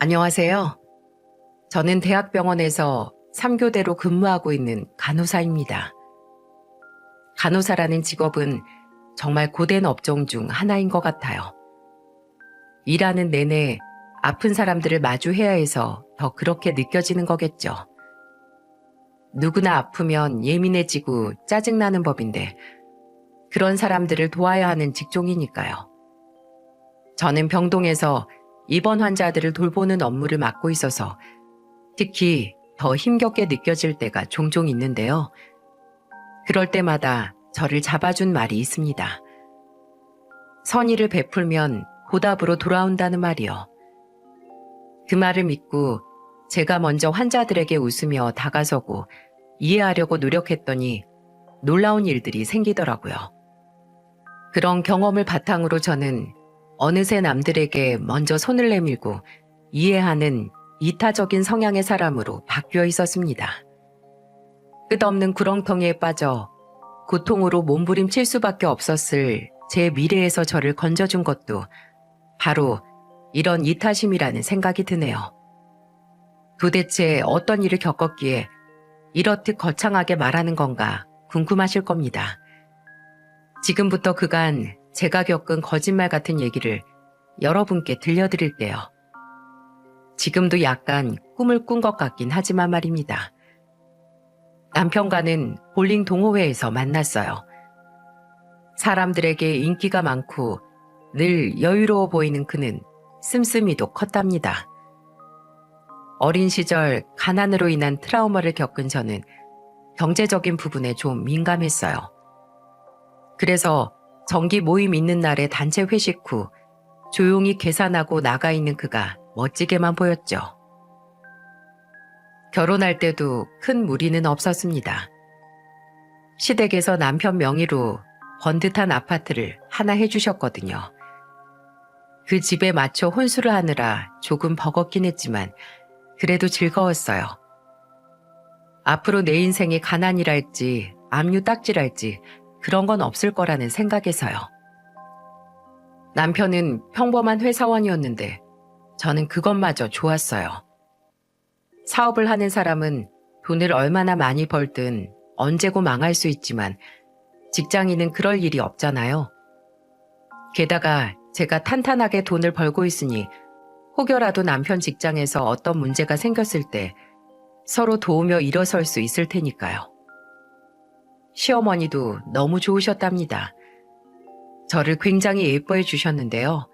안녕하세요. 저는 대학병원에서 3교대로 근무하고 있는 간호사입니다. 간호사라는 직업은 정말 고된 업종 중 하나인 것 같아요. 일하는 내내 아픈 사람들을 마주해야 해서 더 그렇게 느껴지는 거겠죠. 누구나 아프면 예민해지고 짜증나는 법인데 그런 사람들을 도와야 하는 직종이니까요. 저는 병동에서 입원 환자들을 돌보는 업무를 맡고 있어서 특히 더 힘겹게 느껴질 때가 종종 있는데요. 그럴 때마다 저를 잡아준 말이 있습니다. 선의를 베풀면 보답으로 돌아온다는 말이요. 그 말을 믿고 제가 먼저 환자들에게 웃으며 다가서고 이해하려고 노력했더니 놀라운 일들이 생기더라고요. 그런 경험을 바탕으로 저는 어느새 남들에게 먼저 손을 내밀고 이해하는 이타적인 성향의 사람으로 바뀌어 있었습니다. 끝없는 구렁텅이에 빠져 고통으로 몸부림칠 수밖에 없었을 제 미래에서 저를 건져준 것도 바로 이런 이타심이라는 생각이 드네요. 도대체 어떤 일을 겪었기에 이렇듯 거창하게 말하는 건가 궁금하실 겁니다. 지금부터 그간 제가 겪은 거짓말 같은 얘기를 여러분께 들려드릴게요. 지금도 약간 꿈을 꾼 것 같긴 하지만 말입니다. 남편과는 볼링 동호회에서 만났어요. 사람들에게 인기가 많고 늘 여유로워 보이는 그는 씀씀이도 컸답니다. 어린 시절 가난으로 인한 트라우마를 겪은 저는 경제적인 부분에 좀 민감했어요. 그래서 정기 모임 있는 날에 단체 회식 후 조용히 계산하고 나가 있는 그가 멋지게만 보였죠. 결혼할 때도 큰 무리는 없었습니다. 시댁에서 남편 명의로 번듯한 아파트를 하나 해주셨거든요. 그 집에 맞춰 혼수를 하느라 조금 버겁긴 했지만 그래도 즐거웠어요. 앞으로 내 인생이 가난이랄지 압류 딱지랄지 그런 건 없을 거라는 생각에서요. 남편은 평범한 회사원이었는데 저는 그것마저 좋았어요. 사업을 하는 사람은 돈을 얼마나 많이 벌든 언제고 망할 수 있지만 직장인은 그럴 일이 없잖아요. 게다가 제가 탄탄하게 돈을 벌고 있으니 혹여라도 남편 직장에서 어떤 문제가 생겼을 때 서로 도우며 일어설 수 있을 테니까요. 시어머니도 너무 좋으셨답니다. 저를 굉장히 예뻐해 주셨는데요.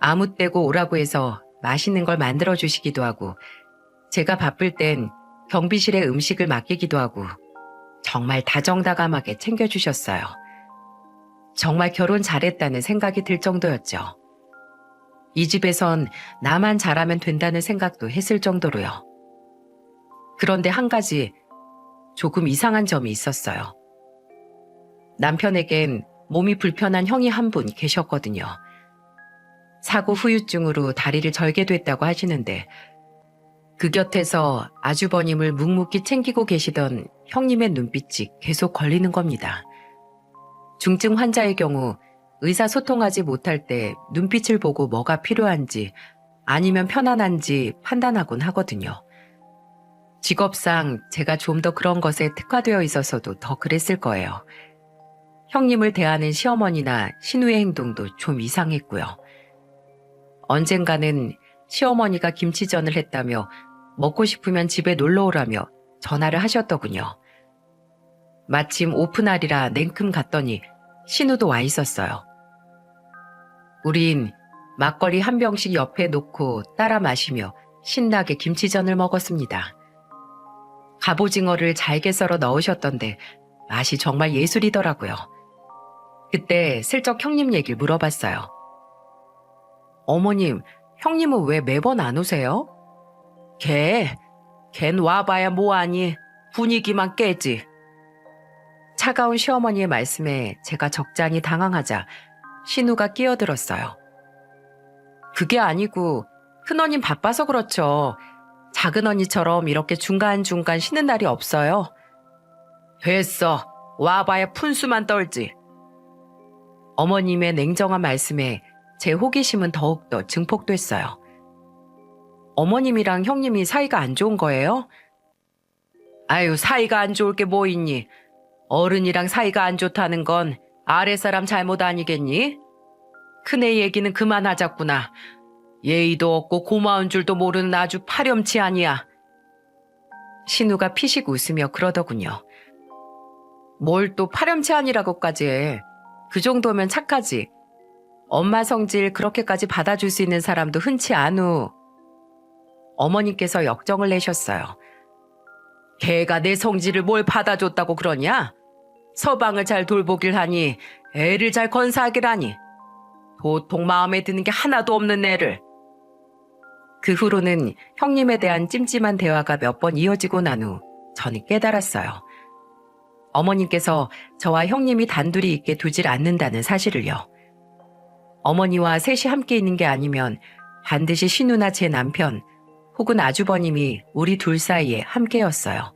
아무 때고 오라고 해서 맛있는 걸 만들어 주시기도 하고 제가 바쁠 땐 경비실에 음식을 맡기기도 하고 정말 다정다감하게 챙겨주셨어요. 정말 결혼 잘했다는 생각이 들 정도였죠. 이 집에선 나만 잘하면 된다는 생각도 했을 정도로요. 그런데 한 가지 조금 이상한 점이 있었어요. 남편에겐 몸이 불편한 형이 한 분 계셨거든요. 사고 후유증으로 다리를 절게 됐다고 하시는데 그 곁에서 아주버님을 묵묵히 챙기고 계시던 형님의 눈빛이 계속 걸리는 겁니다. 중증 환자의 경우 의사소통하지 못할 때 눈빛을 보고 뭐가 필요한지 아니면 편안한지 판단하곤 하거든요. 직업상 제가 좀 더 그런 것에 특화되어 있어서도 더 그랬을 거예요. 형님을 대하는 시어머니나 신우의 행동도 좀 이상했고요. 언젠가는 시어머니가 김치전을 했다며 먹고 싶으면 집에 놀러 오라며 전화를 하셨더군요. 마침 오픈날이라 냉큼 갔더니 신우도 와 있었어요. 우린 막걸리 한 병씩 옆에 놓고 따라 마시며 신나게 김치전을 먹었습니다. 갑오징어를 잘게 썰어 넣으셨던데 맛이 정말 예술이더라고요. 그때 슬쩍 형님 얘기를 물어봤어요. 어머님, 형님은 왜 매번 안 오세요? 걘 와봐야 뭐하니 분위기만 깨지. 차가운 시어머니의 말씀에 제가 적잖이 당황하자 신우가 끼어들었어요. 그게 아니고 큰언니 바빠서 그렇죠. 작은 언니처럼 이렇게 중간중간 쉬는 날이 없어요. 됐어. 와봐야 푼수만 떨지. 어머님의 냉정한 말씀에 제 호기심은 더욱더 증폭됐어요. 어머님이랑 형님이 사이가 안 좋은 거예요? 아유, 사이가 안 좋을 게 뭐 있니? 어른이랑 사이가 안 좋다는 건 아랫사람 잘못 아니겠니? 큰애 얘기는 그만하자꾸나. 예의도 없고 고마운 줄도 모르는 아주 파렴치 아니야. 신우가 피식 웃으며 그러더군요. 뭘 또 파렴치 아니라고까지 해. 그 정도면 착하지. 엄마 성질 그렇게까지 받아줄 수 있는 사람도 흔치 않우. 어머님께서 역정을 내셨어요. 걔가 내 성질을 뭘 받아줬다고 그러냐? 서방을 잘 돌보길 하니 애를 잘 건사하길 하니 도통 마음에 드는 게 하나도 없는 애를. 그 후로는 형님에 대한 찜찜한 대화가 몇 번 이어지고 난 후 저는 깨달았어요. 어머님께서 저와 형님이 단둘이 있게 두질 않는다는 사실을요. 어머니와 셋이 함께 있는 게 아니면 반드시 신우나 제 남편 혹은 아주버님이 우리 둘 사이에 함께였어요.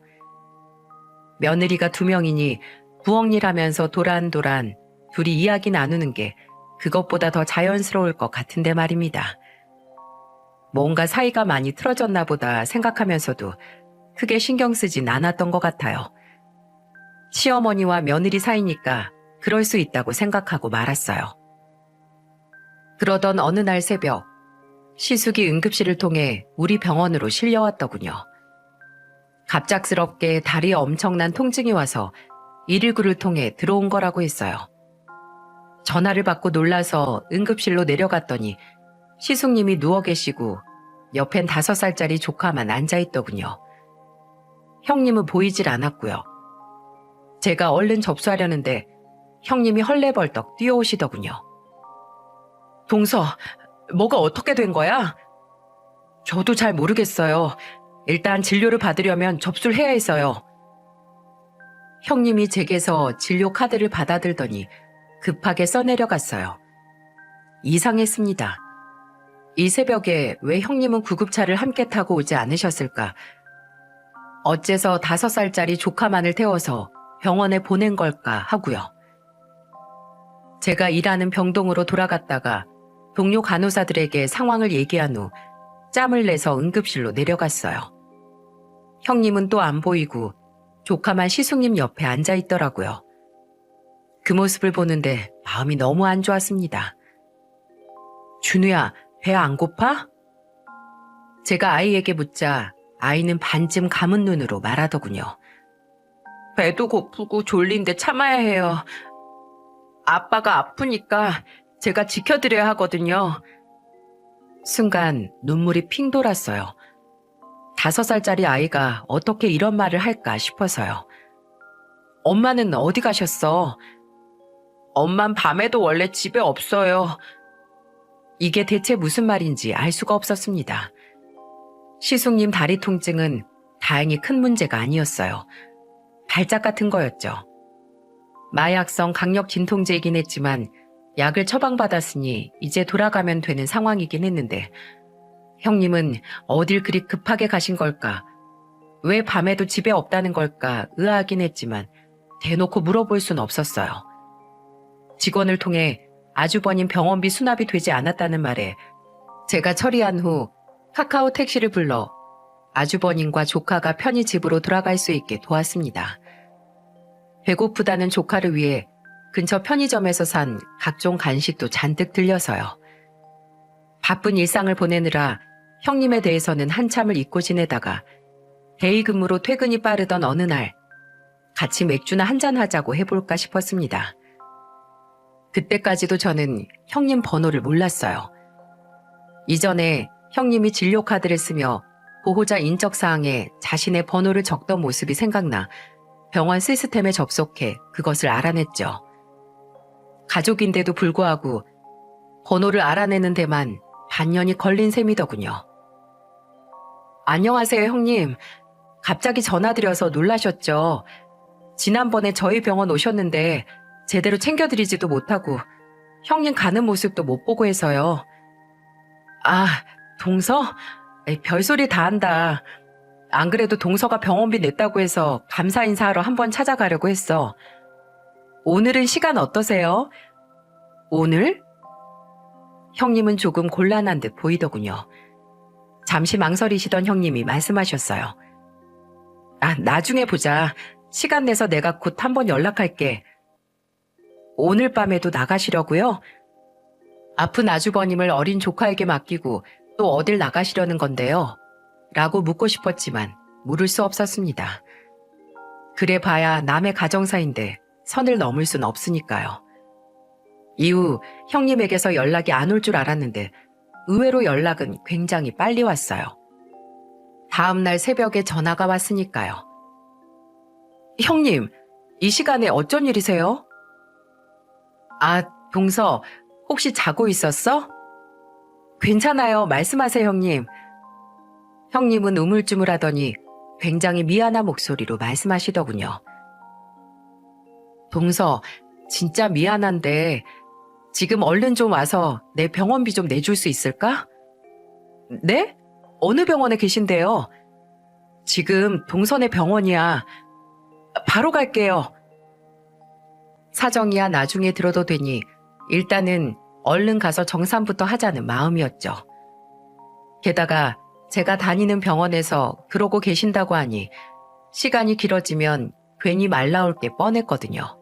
며느리가 2명이니 부엌일 하면서 도란도란 둘이 이야기 나누는 게 그것보다 더 자연스러울 것 같은데 말입니다. 뭔가 사이가 많이 틀어졌나 보다 생각하면서도 크게 신경 쓰진 않았던 것 같아요. 시어머니와 며느리 사이니까 그럴 수 있다고 생각하고 말았어요. 그러던 어느 날 새벽, 시숙이 응급실을 통해 우리 병원으로 실려왔더군요. 갑작스럽게 다리에 엄청난 통증이 와서 119를 통해 들어온 거라고 했어요. 전화를 받고 놀라서 응급실로 내려갔더니 시숙님이 누워 계시고 옆엔 5살짜리 조카만 앉아있더군요. 형님은 보이질 않았고요. 제가 얼른 접수하려는데 형님이 헐레벌떡 뛰어오시더군요. 동서, 뭐가 어떻게 된 거야? 저도 잘 모르겠어요. 일단 진료를 받으려면 접수를 해야 해서요. 형님이 제게서 진료 카드를 받아들더니 급하게 써내려갔어요. 이상했습니다. 이 새벽에 왜 형님은 구급차를 함께 타고 오지 않으셨을까? 어째서 5살짜리 조카만을 태워서 병원에 보낸 걸까 하고요. 제가 일하는 병동으로 돌아갔다가 동료 간호사들에게 상황을 얘기한 후 짬을 내서 응급실로 내려갔어요. 형님은 또 안 보이고 조카만 시숙님 옆에 앉아 있더라고요. 그 모습을 보는데 마음이 너무 안 좋았습니다. 준우야, 배 안 고파? 제가 아이에게 묻자 아이는 반쯤 감은 눈으로 말하더군요. 배도 고프고 졸린데 참아야 해요. 아빠가 아프니까 제가 지켜드려야 하거든요. 순간 눈물이 핑 돌았어요. 5살짜리 아이가 어떻게 이런 말을 할까 싶어서요. 엄마는 어디 가셨어? 엄만 밤에도 원래 집에 없어요. 이게 대체 무슨 말인지 알 수가 없었습니다. 시숙님 다리 통증은 다행히 큰 문제가 아니었어요. 발작 같은 거였죠. 마약성 강력 진통제이긴 했지만 약을 처방받았으니 이제 돌아가면 되는 상황이긴 했는데 형님은 어딜 그리 급하게 가신 걸까? 왜 밤에도 집에 없다는 걸까 의아하긴 했지만 대놓고 물어볼 순 없었어요. 직원을 통해 아주버님 병원비 수납이 되지 않았다는 말에 제가 처리한 후 카카오 택시를 불러 아주버님과 조카가 편히 집으로 돌아갈 수 있게 도왔습니다. 배고프다는 조카를 위해 근처 편의점에서 산 각종 간식도 잔뜩 들려서요. 바쁜 일상을 보내느라 형님에 대해서는 한참을 잊고 지내다가 대의 근무로 퇴근이 빠르던 어느 날 같이 맥주나 한잔하자고 해볼까 싶었습니다. 그때까지도 저는 형님 번호를 몰랐어요. 이전에 형님이 진료카드를 쓰며 보호자 인적사항에 자신의 번호를 적던 모습이 생각나 병원 시스템에 접속해 그것을 알아냈죠. 가족인데도 불구하고 번호를 알아내는 데만 반년이 걸린 셈이더군요. 안녕하세요, 형님. 갑자기 전화드려서 놀라셨죠? 지난번에 저희 병원 오셨는데 제대로 챙겨드리지도 못하고 형님 가는 모습도 못 보고 해서요. 아, 동서? 별소리 다 한다. 안 그래도 동서가 병원비 냈다고 해서 감사 인사하러 한번 찾아가려고 했어. 오늘은 시간 어떠세요? 오늘? 형님은 조금 곤란한 듯 보이더군요. 잠시 망설이시던 형님이 말씀하셨어요. 아, 나중에 보자. 시간 내서 내가 곧 한번 연락할게. 오늘 밤에도 나가시려고요? 아픈 아주버님을 어린 조카에게 맡기고 또 어딜 나가시려는 건데요? 라고 묻고 싶었지만 물을 수 없었습니다. 그래 봐야 남의 가정사인데 선을 넘을 순 없으니까요. 이후 형님에게서 연락이 안 올 줄 알았는데 의외로 연락은 굉장히 빨리 왔어요. 다음날 새벽에 전화가 왔으니까요. 형님, 이 시간에 어쩐 일이세요? 아, 동서, 혹시 자고 있었어? 괜찮아요. 말씀하세요, 형님. 형님은 우물쭈물하더니 굉장히 미안한 목소리로 말씀하시더군요. 동서, 진짜 미안한데 지금 얼른 좀 와서 내 병원비 좀 내줄 수 있을까? 네? 어느 병원에 계신데요? 지금 동선의 병원이야. 바로 갈게요. 사정이야 나중에 들어도 되니 일단은 얼른 가서 정산부터 하자는 마음이었죠. 게다가 제가 다니는 병원에서 그러고 계신다고 하니 시간이 길어지면 괜히 말 나올 게 뻔했거든요.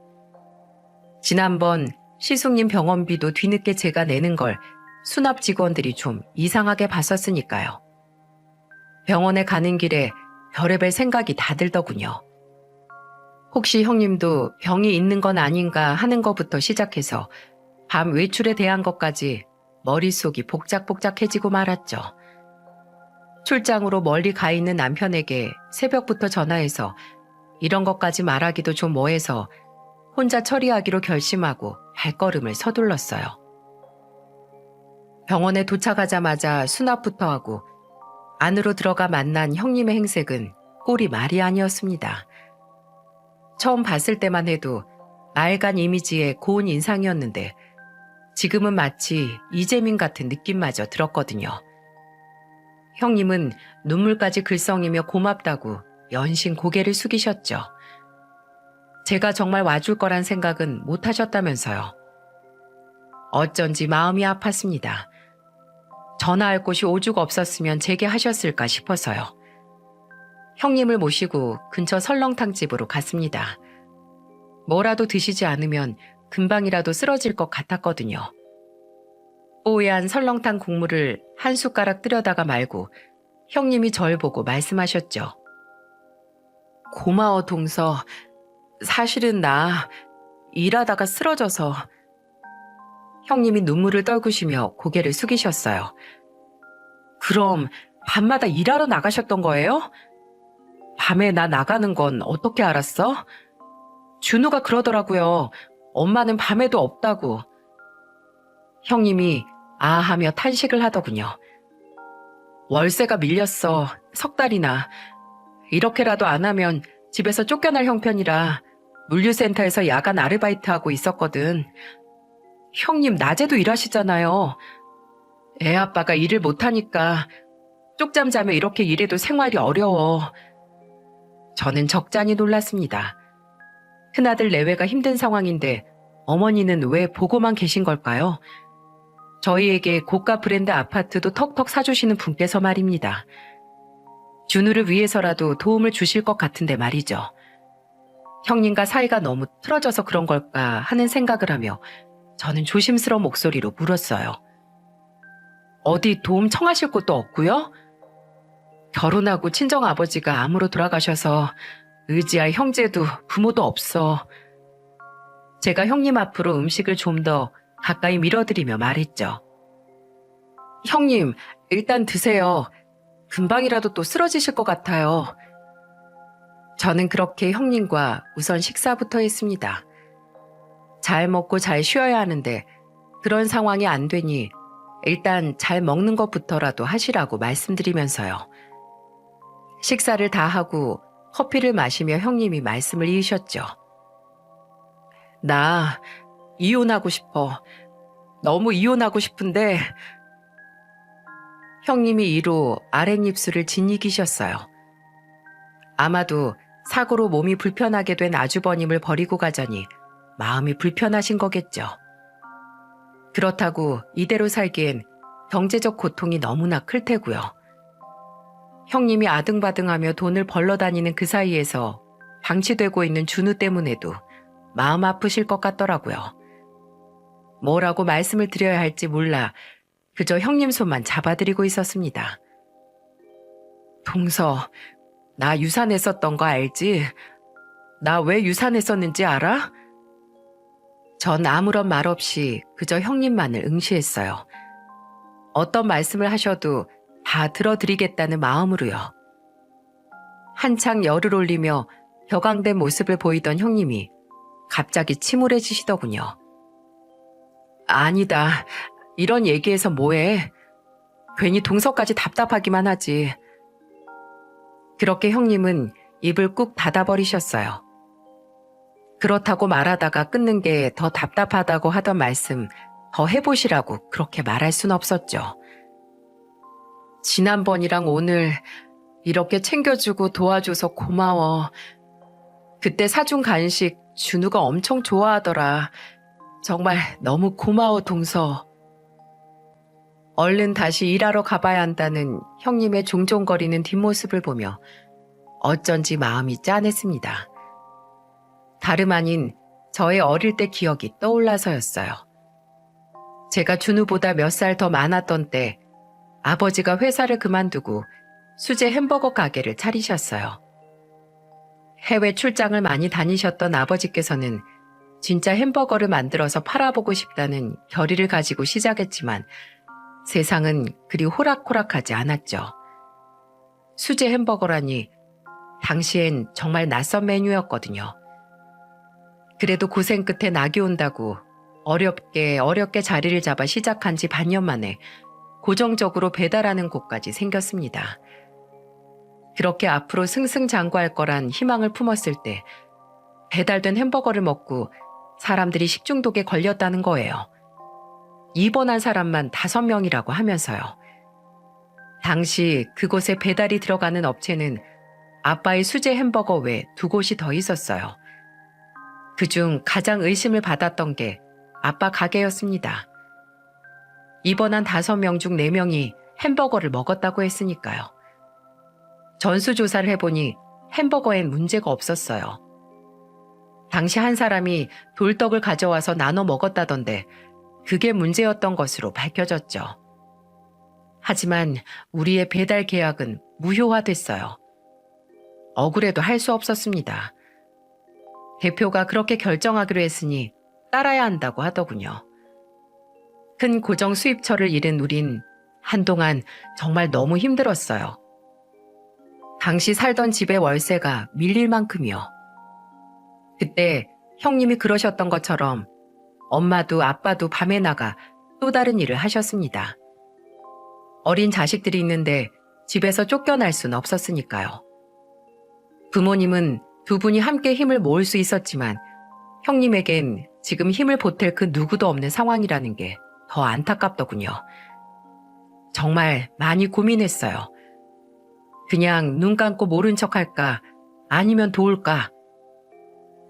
지난번 시숙님 병원비도 뒤늦게 제가 내는 걸 수납 직원들이 좀 이상하게 봤었으니까요. 병원에 가는 길에 별의별 생각이 다 들더군요. 혹시 형님도 병이 있는 건 아닌가 하는 것부터 시작해서 밤 외출에 대한 것까지 머릿속이 복작복작해지고 말았죠. 출장으로 멀리 가 있는 남편에게 새벽부터 전화해서 이런 것까지 말하기도 좀 뭐해서 혼자 처리하기로 결심하고 발걸음을 서둘렀어요. 병원에 도착하자마자 수납부터 하고 안으로 들어가 만난 형님의 행색은 꼴이 말이 아니었습니다. 처음 봤을 때만 해도 맑은 이미지의 고운 인상이었는데 지금은 마치 이재민 같은 느낌마저 들었거든요. 형님은 눈물까지 글썽이며 고맙다고 연신 고개를 숙이셨죠. 제가 정말 와줄 거란 생각은 못 하셨다면서요. 어쩐지 마음이 아팠습니다. 전화할 곳이 오죽 없었으면 제게 하셨을까 싶어서요. 형님을 모시고 근처 설렁탕집으로 갔습니다. 뭐라도 드시지 않으면 금방이라도 쓰러질 것 같았거든요. 뽀얀 설렁탕 국물을 한 숟가락 뜨려다가 말고 형님이 절 보고 말씀하셨죠. 고마워 동서. 사실은 나 일하다가 쓰러져서. 형님이 눈물을 떨구시며 고개를 숙이셨어요. 그럼 밤마다 일하러 나가셨던 거예요? 밤에 나 나가는 건 어떻게 알았어? 준우가 그러더라고요. 엄마는 밤에도 없다고. 형님이 아하며 탄식을 하더군요. 월세가 밀렸어. 석 달이나. 이렇게라도 안 하면 집에서 쫓겨날 형편이라 물류센터에서 야간 아르바이트하고 있었거든. 형님 낮에도 일하시잖아요. 애 아빠가 일을 못하니까 쪽잠 자며 이렇게 일해도 생활이 어려워. 저는 적잖이 놀랐습니다. 큰아들 내외가 힘든 상황인데 어머니는 왜 보고만 계신 걸까요? 저희에게 고가 브랜드 아파트도 턱턱 사주시는 분께서 말입니다. 준우를 위해서라도 도움을 주실 것 같은데 말이죠. 형님과 사이가 너무 틀어져서 그런 걸까 하는 생각을 하며 저는 조심스러운 목소리로 물었어요. 어디 도움 청하실 곳도 없고요? 결혼하고 친정아버지가 암으로 돌아가셔서 의지할 형제도 부모도 없어. 제가 형님 앞으로 음식을 좀 더 가까이 밀어드리며 말했죠. 형님, 일단 드세요. 금방이라도 또 쓰러지실 것 같아요. 저는 그렇게 형님과 우선 식사부터 했습니다. 잘 먹고 잘 쉬어야 하는데 그런 상황이 안 되니 일단 잘 먹는 것부터라도 하시라고 말씀드리면서요. 식사를 다 하고 커피를 마시며 형님이 말씀을 이으셨죠. 나 이혼하고 싶어. 너무 이혼하고 싶은데. 형님이 이로 아랫입술을 짓이기셨어요. 아마도 사고로 몸이 불편하게 된 아주버님을 버리고 가자니 마음이 불편하신 거겠죠. 그렇다고 이대로 살기엔 경제적 고통이 너무나 클 테고요. 형님이 아등바등하며 돈을 벌러 다니는 그 사이에서 방치되고 있는 준우 때문에도 마음 아프실 것 같더라고요. 뭐라고 말씀을 드려야 할지 몰라 그저 형님 손만 잡아드리고 있었습니다. 동서, 나 유산했었던 거 알지? 나 왜 유산했었는지 알아? 전 아무런 말 없이 그저 형님만을 응시했어요. 어떤 말씀을 하셔도 다 들어드리겠다는 마음으로요. 한창 열을 올리며 격앙된 모습을 보이던 형님이 갑자기 침울해지시더군요. 아니다. 이런 얘기해서 뭐해. 괜히 동서까지 답답하기만 하지. 그렇게 형님은 입을 꾹 닫아버리셨어요. 그렇다고 말하다가 끊는 게 더 답답하다고 하던 말씀 더 해보시라고 그렇게 말할 순 없었죠. 지난번이랑 오늘 이렇게 챙겨주고 도와줘서 고마워. 그때 사준 간식 준우가 엄청 좋아하더라. 정말 너무 고마워 동서. 얼른 다시 일하러 가봐야 한다는 형님의 종종거리는 뒷모습을 보며 어쩐지 마음이 짠했습니다. 다름 아닌 저의 어릴 때 기억이 떠올라서였어요. 제가 준우보다 몇 살 더 많았던 때 아버지가 회사를 그만두고 수제 햄버거 가게를 차리셨어요. 해외 출장을 많이 다니셨던 아버지께서는 진짜 햄버거를 만들어서 팔아보고 싶다는 결의를 가지고 시작했지만 세상은 그리 호락호락하지 않았죠. 수제 햄버거라니 당시엔 정말 낯선 메뉴였거든요. 그래도 고생 끝에 낙이 온다고 어렵게 자리를 잡아 시작한 지 반년 만에 고정적으로 배달하는 곳까지 생겼습니다. 그렇게 앞으로 승승장구할 거란 희망을 품었을 때 배달된 햄버거를 먹고 사람들이 식중독에 걸렸다는 거예요. 입원한 사람만 5명이라고 하면서요. 당시 그곳에 배달이 들어가는 업체는 아빠의 수제 햄버거 외 2곳이 더 있었어요. 그중 가장 의심을 받았던 게 아빠 가게였습니다. 입원한 5명 중 4명이 햄버거를 먹었다고 했으니까요. 전수조사를 해보니 햄버거엔 문제가 없었어요. 당시 한 사람이 돌떡을 가져와서 나눠 먹었다던데 그게 문제였던 것으로 밝혀졌죠. 하지만 우리의 배달 계약은 무효화됐어요. 억울해도 할 수 없었습니다. 대표가 그렇게 결정하기로 했으니 따라야 한다고 하더군요. 큰 고정 수입처를 잃은 우린 한동안 정말 너무 힘들었어요. 당시 살던 집의 월세가 밀릴 만큼이요. 그때 형님이 그러셨던 것처럼 엄마도 아빠도 밤에 나가 또 다른 일을 하셨습니다. 어린 자식들이 있는데 집에서 쫓겨날 순 없었으니까요. 부모님은 2분이 함께 힘을 모을 수 있었지만 형님에겐 지금 힘을 보탤 그 누구도 없는 상황이라는 게 더 안타깝더군요. 정말 많이 고민했어요. 그냥 눈 감고 모른 척 할까 아니면 도울까.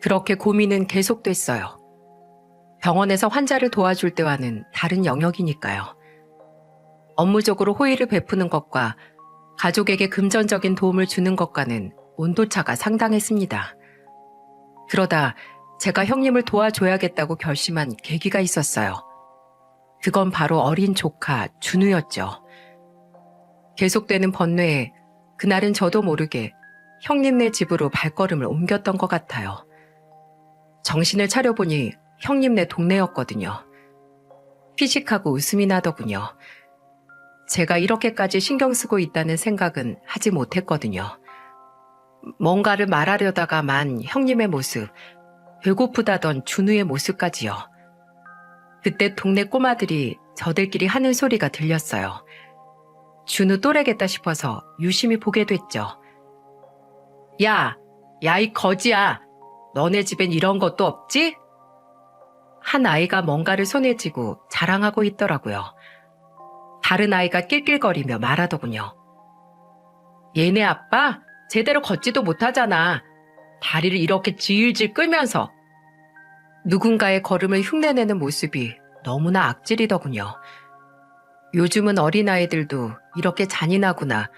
그렇게 고민은 계속됐어요. 병원에서 환자를 도와줄 때와는 다른 영역이니까요. 업무적으로 호의를 베푸는 것과 가족에게 금전적인 도움을 주는 것과는 온도차가 상당했습니다. 그러다 제가 형님을 도와줘야겠다고 결심한 계기가 있었어요. 그건 바로 어린 조카 준우였죠. 계속되는 번뇌에 그날은 저도 모르게 형님네 집으로 발걸음을 옮겼던 것 같아요. 정신을 차려보니 형님네 동네였거든요. 피식하고 웃음이 나더군요. 제가 이렇게까지 신경 쓰고 있다는 생각은 하지 못했거든요. 뭔가를 말하려다가만 형님의 모습, 배고프다던 준우의 모습까지요. 그때 동네 꼬마들이 저들끼리 하는 소리가 들렸어요. 준우 또래겠다 싶어서 유심히 보게 됐죠. 야 이 거지야. 너네 집엔 이런 것도 없지? 한 아이가 뭔가를 손에 쥐고 자랑하고 있더라고요. 다른 아이가 낄낄거리며 말하더군요. 얘네 아빠 제대로 걷지도 못하잖아. 다리를 이렇게 질질 끌면서. 누군가의 걸음을 흉내내는 모습이 너무나 악질이더군요. 요즘은 어린아이들도 이렇게 잔인하구나,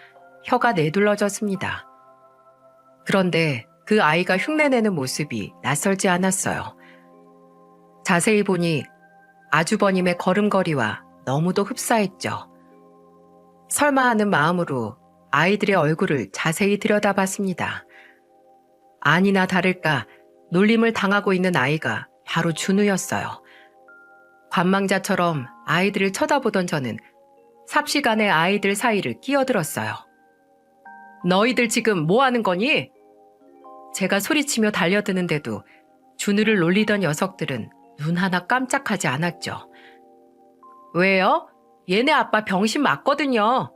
혀가 내둘러졌습니다. 그런데 그 아이가 흉내내는 모습이 낯설지 않았어요. 자세히 보니 아주버님의 걸음걸이와 너무도 흡사했죠. 설마 하는 마음으로 아이들의 얼굴을 자세히 들여다봤습니다. 아니나 다를까 놀림을 당하고 있는 아이가 바로 준우였어요. 관망자처럼 아이들을 쳐다보던 저는 삽시간에 아이들 사이를 끼어들었어요. 너희들 지금 뭐 하는 거니? 제가 소리치며 달려드는데도 준우를 놀리던 녀석들은 눈 하나 깜짝하지 않았죠. 왜요? 얘네 아빠 병신 맞거든요.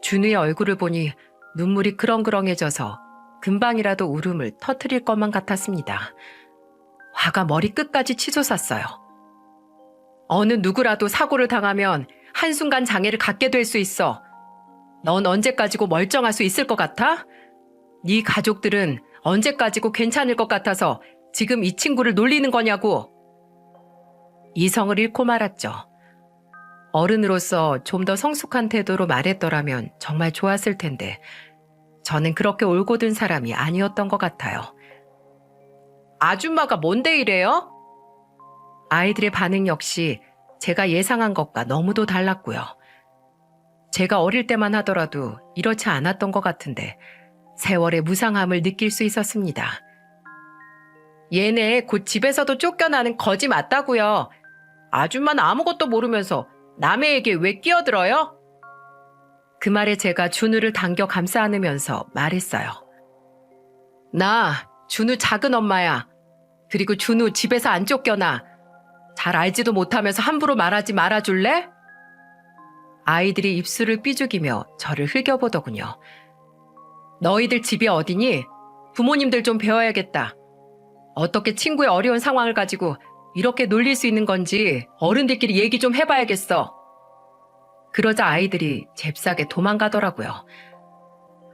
준우의 얼굴을 보니 눈물이 그렁그렁해져서 금방이라도 울음을 터뜨릴 것만 같았습니다. 화가 머리끝까지 치솟았어요. 어느 누구라도 사고를 당하면 한순간 장애를 갖게 될 수 있어. 넌 언제까지고 멀쩡할 수 있을 것 같아? 네 가족들은 언제까지고 괜찮을 것 같아서 지금 이 친구를 놀리는 거냐고. 이성을 잃고 말았죠. 어른으로서 좀 더 성숙한 태도로 말했더라면 정말 좋았을 텐데 저는 그렇게 올곧은 사람이 아니었던 것 같아요. 아줌마가 뭔데 이래요? 아이들의 반응 역시 제가 예상한 것과 너무도 달랐고요. 제가 어릴 때만 하더라도 이렇지 않았던 것 같은데 세월의 무상함을 느낄 수 있었습니다. 얘네 곧 집에서도 쫓겨나는 거지 맞다고요. 아줌마는 아무것도 모르면서 남의 얘기에 왜 끼어들어요? 그 말에 제가 준우를 당겨 감싸 안으면서 말했어요. 나 준우 작은 엄마야. 그리고 준우 집에서 안 쫓겨나. 잘 알지도 못하면서 함부로 말하지 말아줄래? 아이들이 입술을 삐죽이며 저를 흘겨보더군요. 너희들 집이 어디니? 부모님들 좀 배워야겠다. 어떻게 친구의 어려운 상황을 가지고 이렇게 놀릴 수 있는 건지 어른들끼리 얘기 좀 해봐야겠어. 그러자 아이들이 잽싸게 도망가더라고요.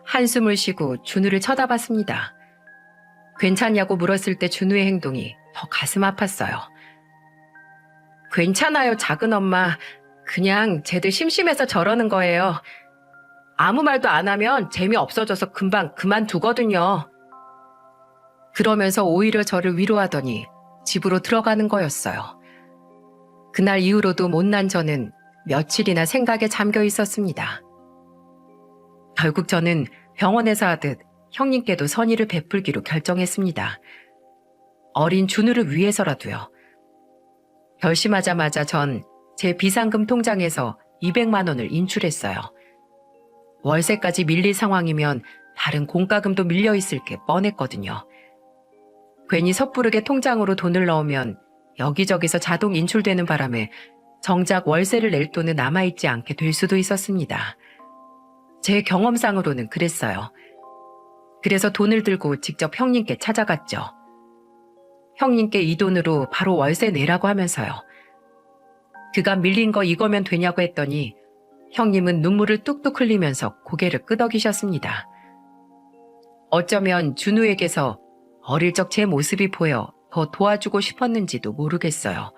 한숨을 쉬고 준우를 쳐다봤습니다. 괜찮냐고 물었을 때 준우의 행동이 더 가슴 아팠어요. 괜찮아요, 작은 엄마. 그냥 쟤들 심심해서 저러는 거예요. 아무 말도 안 하면 재미없어져서 금방 그만두거든요. 그러면서 오히려 저를 위로하더니 집으로 들어가는 거였어요. 그날 이후로도 못난 저는 며칠이나 생각에 잠겨 있었습니다. 결국 저는 병원에서 하듯 형님께도 선의를 베풀기로 결정했습니다. 어린 준우를 위해서라도요. 결심하자마자 전 제 비상금 통장에서 200만 원을 인출했어요. 월세까지 밀릴 상황이면 다른 공과금도 밀려있을 게 뻔했거든요. 괜히 섣부르게 통장으로 돈을 넣으면 여기저기서 자동 인출되는 바람에 정작 월세를 낼 돈은 남아있지 않게 될 수도 있었습니다. 제 경험상으로는 그랬어요. 그래서 돈을 들고 직접 형님께 찾아갔죠. 형님께 이 돈으로 바로 월세 내라고 하면서요. 그간 밀린 거 이거면 되냐고 했더니 형님은 눈물을 뚝뚝 흘리면서 고개를 끄덕이셨습니다. 어쩌면 준우에게서 어릴 적 제 모습이 보여 더 도와주고 싶었는지도 모르겠어요.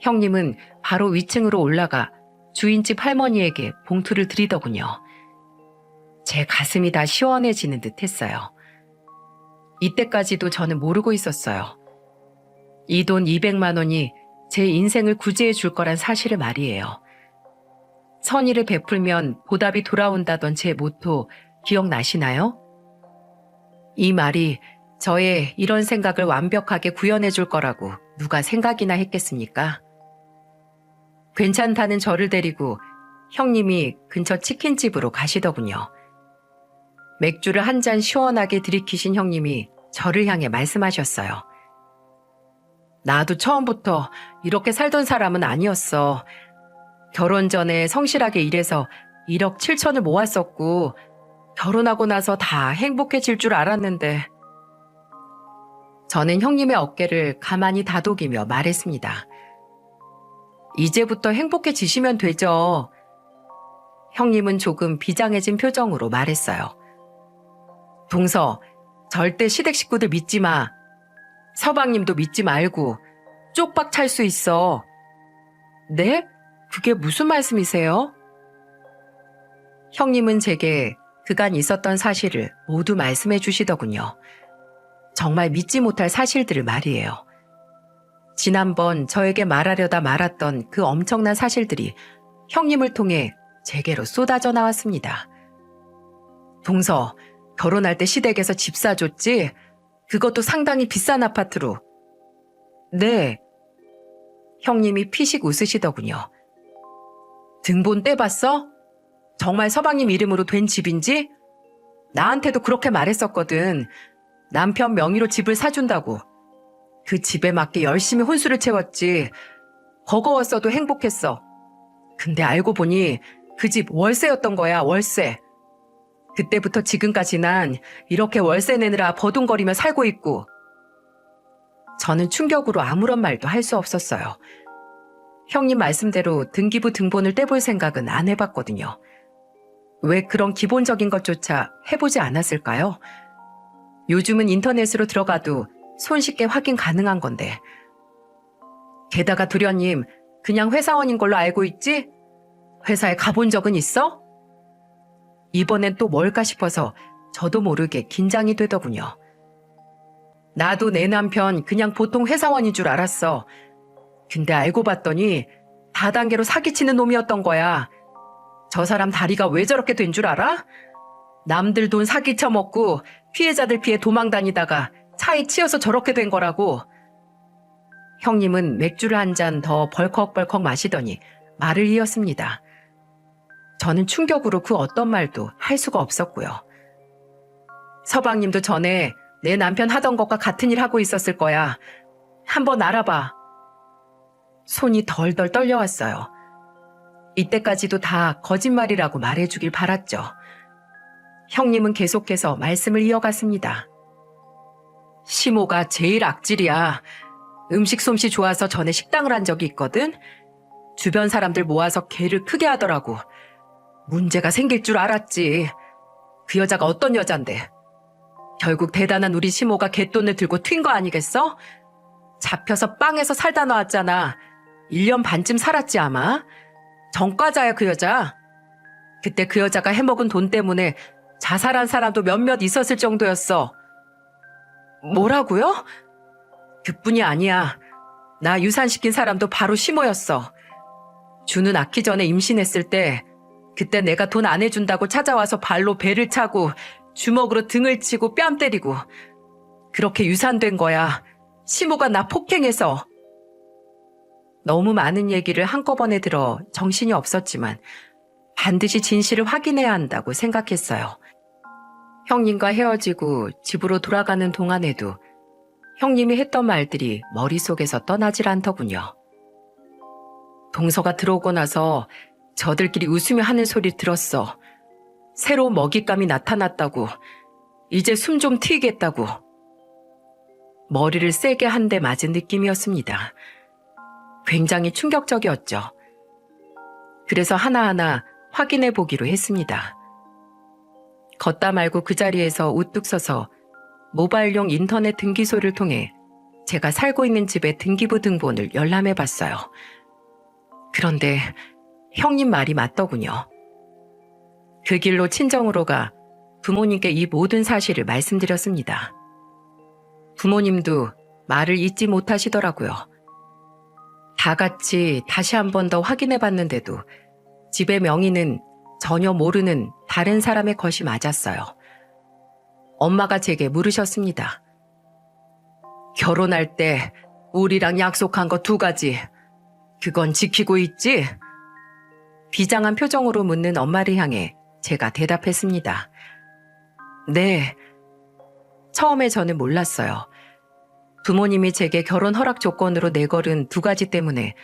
형님은 바로 위층으로 올라가 주인집 할머니에게 봉투를 드리더군요. 제 가슴이 다 시원해지는 듯 했어요. 이때까지도 저는 모르고 있었어요. 이 돈 200만 원이 제 인생을 구제해 줄 거란 사실을 말이에요. 선의를 베풀면 보답이 돌아온다던 제 모토 기억나시나요? 이 말이 저의 이런 생각을 완벽하게 구현해 줄 거라고 누가 생각이나 했겠습니까? 괜찮다는 저를 데리고 형님이 근처 치킨집으로 가시더군요. 맥주를 한 잔 시원하게 들이키신 형님이 저를 향해 말씀하셨어요. 나도 처음부터 이렇게 살던 사람은 아니었어. 결혼 전에 성실하게 일해서 1억 7천을 모았었고 결혼하고 나서 다 행복해질 줄 알았는데 저는 형님의 어깨를 가만히 다독이며 말했습니다. 이제부터 행복해지시면 되죠. 형님은 조금 비장해진 표정으로 말했어요. 동서, 절대 시댁 식구들 믿지 마. 서방님도 믿지 말고 쪽박 찰 수 있어. 네? 그게 무슨 말씀이세요? 형님은 제게 그간 있었던 사실을 모두 말씀해 주시더군요. 정말 믿지 못할 사실들을 말이에요. 지난번 저에게 말하려다 말았던 그 엄청난 사실들이 형님을 통해 제게로 쏟아져 나왔습니다. 동서, 결혼할 때 시댁에서 집 사줬지? 그것도 상당히 비싼 아파트로. 네. 형님이 피식 웃으시더군요. 등본 떼봤어? 정말 서방님 이름으로 된 집인지? 나한테도 그렇게 말했었거든. 남편 명의로 집을 사준다고. 그 집에 맞게 열심히 혼수를 채웠지. 버거웠어도 행복했어. 근데 알고 보니 그 집 월세였던 거야, 월세. 그때부터 지금까지 난 이렇게 월세 내느라 버둥거리며 살고 있고. 저는 충격으로 아무런 말도 할 수 없었어요. 형님 말씀대로 등기부 등본을 떼볼 생각은 안 해봤거든요. 왜 그런 기본적인 것조차 해보지 않았을까요? 요즘은 인터넷으로 들어가도 손쉽게 확인 가능한 건데. 게다가 도련님, 그냥 회사원인 걸로 알고 있지? 회사에 가본 적은 있어? 이번엔 또 뭘까 싶어서 저도 모르게 긴장이 되더군요. 나도 내 남편 그냥 보통 회사원인 줄 알았어. 근데 알고 봤더니 다단계로 사기치는 놈이었던 거야. 저 사람 다리가 왜 저렇게 된 줄 알아? 남들 돈 사기쳐 먹고 피해자들 피해 도망 다니다가 차에 치여서 저렇게 된 거라고. 형님은 맥주를 한 잔 더 벌컥벌컥 마시더니 말을 이었습니다. 저는 충격으로 그 어떤 말도 할 수가 없었고요. 서방님도 전에 내 남편 하던 것과 같은 일 하고 있었을 거야. 한번 알아봐. 손이 덜덜 떨려왔어요. 이때까지도 다 거짓말이라고 말해주길 바랐죠. 형님은 계속해서 말씀을 이어갔습니다. 시모가 제일 악질이야. 음식 솜씨 좋아서 전에 식당을 한 적이 있거든. 주변 사람들 모아서 개를 크게 하더라고. 문제가 생길 줄 알았지. 그 여자가 어떤 여잔데. 결국 대단한 우리 시모가 갯돈을 들고 튄 거 아니겠어? 잡혀서 빵에서 살다 나왔잖아. 1년 반쯤 살았지 아마. 전과자야 그 여자. 그때 그 여자가 해먹은 돈 때문에 자살한 사람도 몇몇 있었을 정도였어. 뭐라고요? 그뿐이 아니야. 나 유산시킨 사람도 바로 시모였어. 주는 낳기 전에 임신했을 때 그때 내가 돈 안 해준다고 찾아와서 발로 배를 차고 주먹으로 등을 치고 뺨 때리고 그렇게 유산된 거야. 시모가 나 폭행해서. 너무 많은 얘기를 한꺼번에 들어 정신이 없었지만 반드시 진실을 확인해야 한다고 생각했어요. 형님과 헤어지고 집으로 돌아가는 동안에도 형님이 했던 말들이 머릿속에서 떠나질 않더군요. 동서가 들어오고 나서 저들끼리 웃으며 하는 소리 들었어. 새로운 먹잇감이 나타났다고. 이제 숨 좀 트이겠다고. 머리를 세게 한 대 맞은 느낌이었습니다. 굉장히 충격적이었죠. 그래서 하나하나 확인해 보기로 했습니다. 걷다 말고 그 자리에서 우뚝 서서 모바일용 인터넷 등기소를 통해 제가 살고 있는 집의 등기부 등본을 열람해 봤어요. 그런데 형님 말이 맞더군요. 그 길로 친정으로 가 부모님께 이 모든 사실을 말씀드렸습니다. 부모님도 말을 잊지 못하시더라고요. 다 같이 다시 한 번 더 확인해 봤는데도 집의 명의는 전혀 모르는 다른 사람의 것이 맞았어요. 엄마가 제게 물으셨습니다. 결혼할 때 우리랑 약속한 거 2가지. 그건 지키고 있지? 비장한 표정으로 묻는 엄마를 향해 제가 대답했습니다. 네. 처음에 저는 몰랐어요. 부모님이 제게 결혼 허락 조건으로 내걸은 2가지 때문에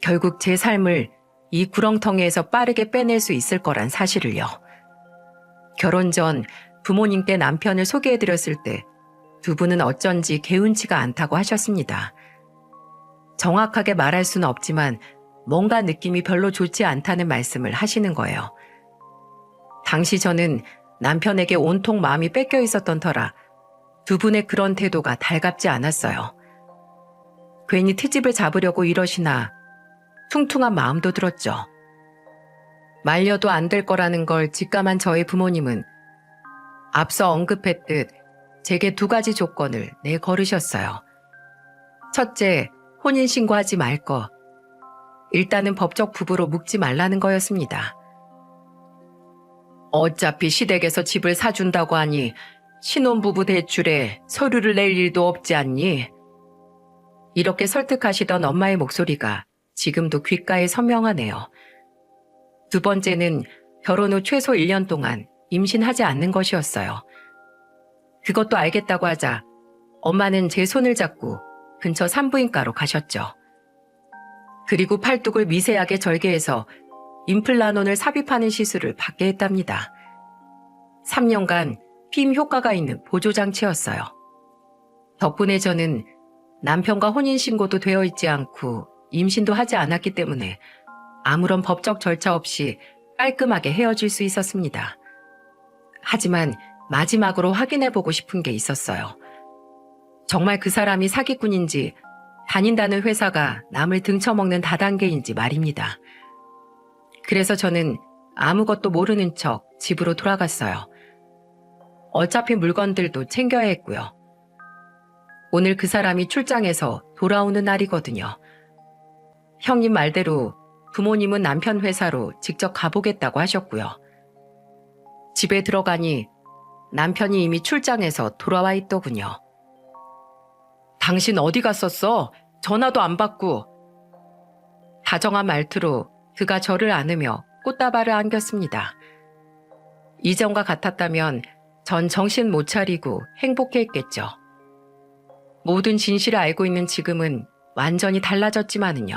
결국 제 삶을 이 구렁텅이에서 빠르게 빼낼 수 있을 거란 사실을요. 결혼 전 부모님께 남편을 소개해드렸을 때 2분은 어쩐지 개운치가 않다고 하셨습니다. 정확하게 말할 수는 없지만 뭔가 느낌이 별로 좋지 않다는 말씀을 하시는 거예요. 당시 저는 남편에게 온통 마음이 뺏겨 있었던 터라 2분의 그런 태도가 달갑지 않았어요. 괜히 트집을 잡으려고 이러시나 퉁퉁한 마음도 들었죠. 말려도 안 될 거라는 걸 직감한 저의 부모님은 앞서 언급했듯 제게 2가지 조건을 내걸으셨어요. 첫째, 혼인신고하지 말 거. 일단은 법적 부부로 묵지 말라는 거였습니다. 어차피 시댁에서 집을 사준다고 하니 신혼부부 대출에 서류를 낼 일도 없지 않니? 이렇게 설득하시던 엄마의 목소리가 지금도 귓가에 선명하네요. 2번째는 결혼 후 최소 1년 동안 임신하지 않는 것이었어요. 그것도 알겠다고 하자 엄마는 제 손을 잡고 근처 산부인과로 가셨죠. 그리고 팔뚝을 미세하게 절개해서 임플란론을 삽입하는 시술을 받게 했답니다. 3년간 피임 효과가 있는 보조장치였어요. 덕분에 저는 남편과 혼인신고도 되어 있지 않고 임신도 하지 않았기 때문에 아무런 법적 절차 없이 깔끔하게 헤어질 수 있었습니다. 하지만 마지막으로 확인해보고 싶은 게 있었어요. 정말 그 사람이 사기꾼인지 다닌다는 회사가 남을 등쳐먹는 다단계인지 말입니다. 그래서 저는 아무것도 모르는 척 집으로 돌아갔어요. 어차피 물건들도 챙겨야 했고요. 오늘 그 사람이 출장해서 돌아오는 날이거든요. 형님 말대로 부모님은 남편 회사로 직접 가보겠다고 하셨고요. 집에 들어가니 남편이 이미 출장해서 돌아와 있더군요. 당신 어디 갔었어? 전화도 안 받고. 다정한 말투로 그가 저를 안으며 꽃다발을 안겼습니다. 이전과 같았다면 전 정신 못 차리고 행복해했겠죠. 모든 진실을 알고 있는 지금은 완전히 달라졌지만은요.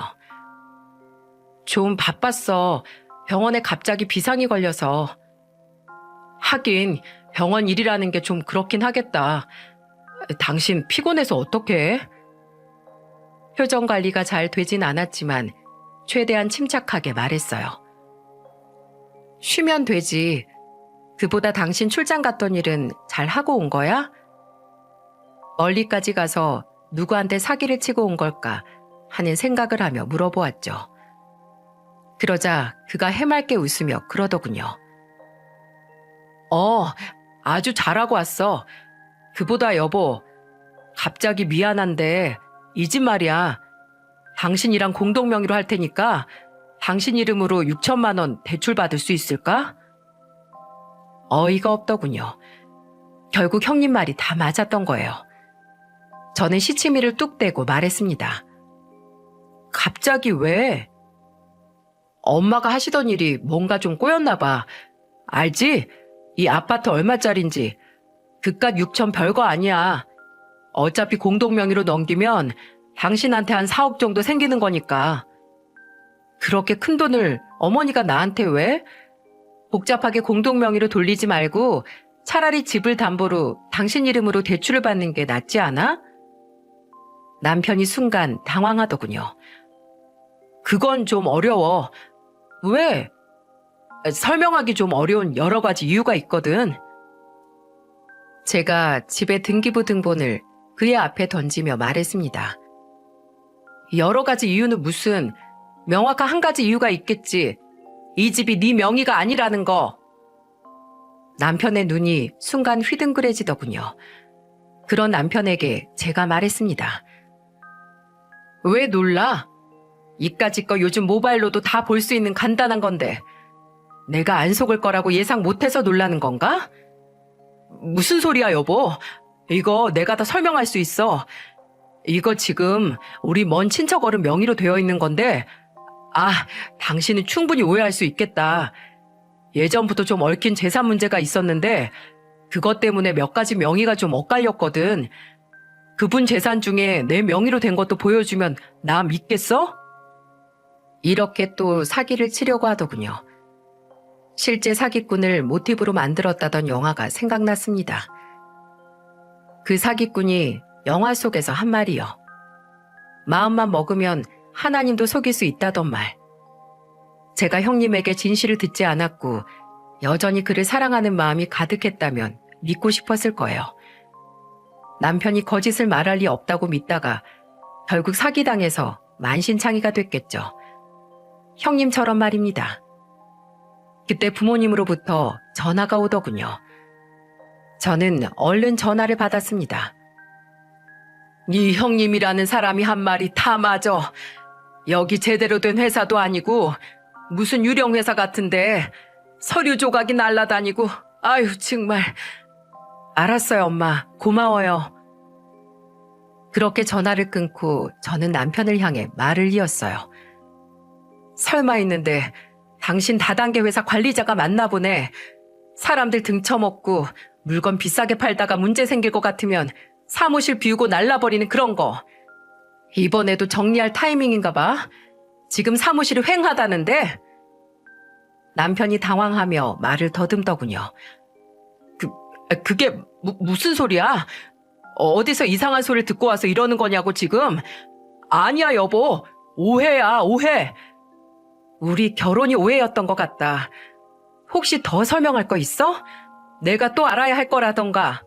좀 바빴어. 병원에 갑자기 비상이 걸려서. 하긴 병원 일이라는 게 좀 그렇긴 하겠다. 당신 피곤해서 어떡해? 표정 관리가 잘 되진 않았지만 최대한 침착하게 말했어요. 쉬면 되지. 그보다 당신 출장 갔던 일은 잘 하고 온 거야? 멀리까지 가서 누구한테 사기를 치고 온 걸까 하는 생각을 하며 물어보았죠. 그러자 그가 해맑게 웃으며 그러더군요. 아주 잘하고 왔어. 그보다 여보, 갑자기 미안한데 이 집 말이야. 당신이랑 공동명의로 할 테니까 당신 이름으로 6천만 원 대출 받을 수 있을까? 어이가 없더군요. 결국 형님 말이 다 맞았던 거예요. 저는 시치미를 뚝 떼고 말했습니다. 갑자기 왜? 엄마가 하시던 일이 뭔가 좀 꼬였나 봐. 알지? 이 아파트 얼마짜린지. 그깟 6천 별거 아니야. 어차피 공동명의로 넘기면 당신한테 한 4억 정도 생기는 거니까. 그렇게 큰 돈을 어머니가 나한테 왜? 복잡하게 공동명의로 돌리지 말고 차라리 집을 담보로 당신 이름으로 대출을 받는 게 낫지 않아? 남편이 순간 당황하더군요. 그건 좀 어려워. 왜? 설명하기 좀 어려운 여러 가지 이유가 있거든. 제가 집의 등기부 등본을 그의 앞에 던지며 말했습니다. 여러 가지 이유는 무슨, 명확한 한 가지 이유가 있겠지. 이 집이 네 명의가 아니라는 거. 남편의 눈이 순간 휘둥그레지더군요. 그런 남편에게 제가 말했습니다. 왜 놀라? 이까짓 거 요즘 모바일로도 다 볼 수 있는 간단한 건데 내가 안 속을 거라고 예상 못해서 놀라는 건가? 무슨 소리야 여보. 이거 내가 다 설명할 수 있어. 이거 지금 우리 먼 친척 어른 명의로 되어 있는 건데 당신은 충분히 오해할 수 있겠다. 예전부터 좀 얽힌 재산 문제가 있었는데 그것 때문에 몇 가지 명의가 좀 엇갈렸거든. 그분 재산 중에 내 명의로 된 것도 보여주면 나 믿겠어? 이렇게 또 사기를 치려고 하더군요. 실제 사기꾼을 모티브로 만들었다던 영화가 생각났습니다. 그 사기꾼이 영화 속에서 한 말이요. 마음만 먹으면 하나님도 속일 수 있다던 말. 제가 형님에게 진실을 듣지 않았고 여전히 그를 사랑하는 마음이 가득했다면 믿고 싶었을 거예요. 남편이 거짓을 말할 리 없다고 믿다가 결국 사기당해서 만신창이가 됐겠죠. 형님처럼 말입니다. 그때 부모님으로부터 전화가 오더군요. 저는 얼른 전화를 받았습니다. 이 형님이라는 사람이 한 말이 다 맞아. 여기 제대로 된 회사도 아니고 무슨 유령 회사 같은데 서류 조각이 날라다니고 아유 정말. 알았어요 엄마. 고마워요. 그렇게 전화를 끊고 저는 남편을 향해 말을 이었어요. 설마 했는데 당신 다단계 회사 관리자가 맞나 보네. 사람들 등쳐먹고 물건 비싸게 팔다가 문제 생길 것 같으면 사무실 비우고 날라버리는 그런 거. 이번에도 정리할 타이밍인가 봐. 지금 사무실이 휑하다는데. 남편이 당황하며 말을 더듬더군요. 그게 무슨 소리야? 어디서 이상한 소리를 듣고 와서 이러는 거냐고 지금. 아니야 여보. 오해야 오해. 우리 결혼이 오해였던 것 같다. 혹시 더 설명할 거 있어? 내가 또 알아야 할 거라던가.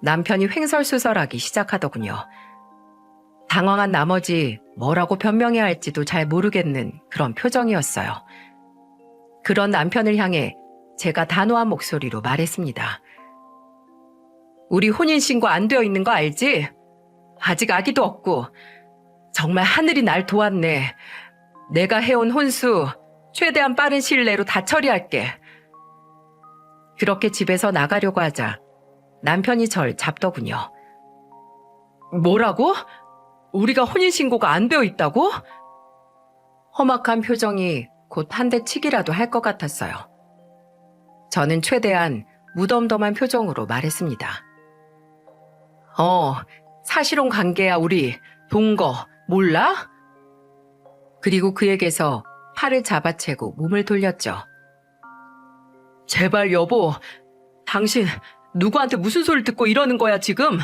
남편이 횡설수설하기 시작하더군요. 당황한 나머지 뭐라고 변명해야 할지도 잘 모르겠는 그런 표정이었어요. 그런 남편을 향해 제가 단호한 목소리로 말했습니다. 우리 혼인신고 안 되어 있는 거 알지? 아직 아기도 없고. 정말 하늘이 날 도왔네. 내가 해온 혼수 최대한 빠른 시일 내로 다 처리할게. 그렇게 집에서 나가려고 하자 남편이 절 잡더군요. 뭐라고? 우리가 혼인신고가 안 되어 있다고? 험악한 표정이 곧 한 대 치기라도 할 것 같았어요. 저는 최대한 무덤덤한 표정으로 말했습니다. 사실혼 관계야 우리. 동거 몰라? 그리고 그에게서 팔을 잡아채고 몸을 돌렸죠. 제발 여보, 당신 누구한테 무슨 소리를 듣고 이러는 거야 지금?